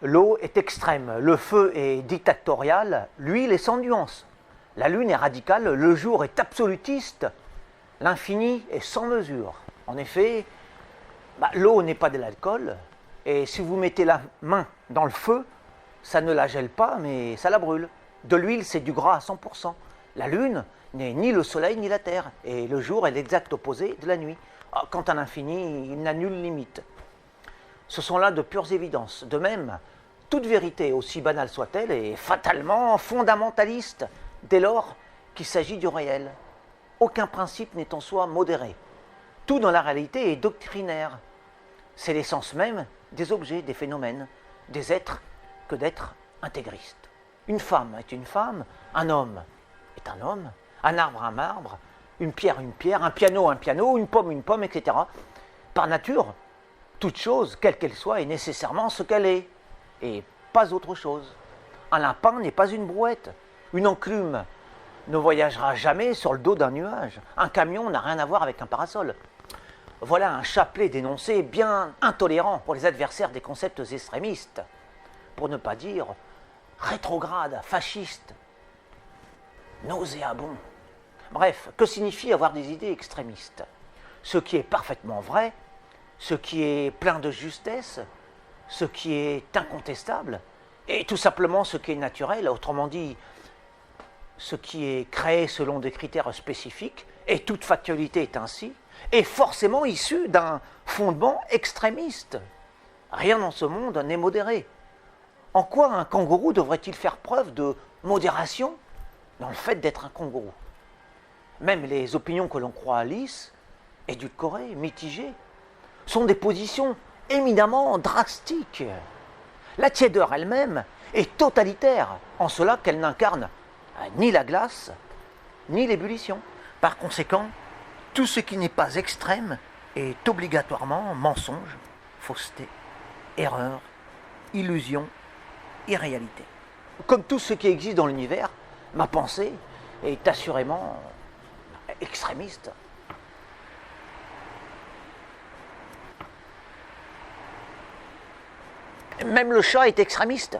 L'eau est extrême, le feu est dictatorial, l'huile est sans nuance. La lune est radicale, le jour est absolutiste, l'infini est sans mesure. En effet, l'eau n'est pas de l'alcool, et si vous mettez la main dans le feu, ça ne la gèle pas, mais ça la brûle. De l'huile, c'est du gras à 100%. La lune n'est ni le soleil ni la terre, et le jour est l'exact opposé de la nuit. Quant à l'infini, il n'a nulle limite. Ce sont là de pures évidences. De même, toute vérité, aussi banale soit-elle, est fatalement fondamentaliste, dès lors qu'il s'agit du réel. Aucun principe n'est en soi modéré. Tout dans la réalité est doctrinaire. C'est l'essence même des objets, des phénomènes, des êtres que d'être intégriste. Une femme est une femme, un homme est un homme, un arbre, une pierre, un piano, une pomme, etc. Par nature, toute chose, quelle qu'elle soit, est nécessairement ce qu'elle est, et pas autre chose. Un lapin n'est pas une brouette. Une enclume ne voyagera jamais sur le dos d'un nuage. Un camion n'a rien à voir avec un parasol. Voilà un chapelet d'énoncés bien intolérant pour les adversaires des concepts extrémistes, pour ne pas dire rétrograde, fasciste, nauséabond. Bref, que signifie avoir des idées extrémistes? Ce qui est parfaitement vrai, ce qui est plein de justesse, ce qui est incontestable, et tout simplement ce qui est naturel, autrement dit, ce qui est créé selon des critères spécifiques, et toute factualité est ainsi, est forcément issu d'un fondement extrémiste. Rien dans ce monde n'est modéré. En quoi un kangourou devrait-il faire preuve de modération dans le fait d'être un kangourou? Même les opinions que l'on croit lisses, édulcorées, mitigées, sont des positions éminemment drastiques. La tiédeur elle-même est totalitaire, en cela qu'elle n'incarne ni la glace, ni l'ébullition. Par conséquent, tout ce qui n'est pas extrême est obligatoirement mensonge, fausseté, erreur, illusion, irréalité. Comme tout ce qui existe dans l'univers, ma pensée est assurément extrémiste. Même le chat est extrémiste.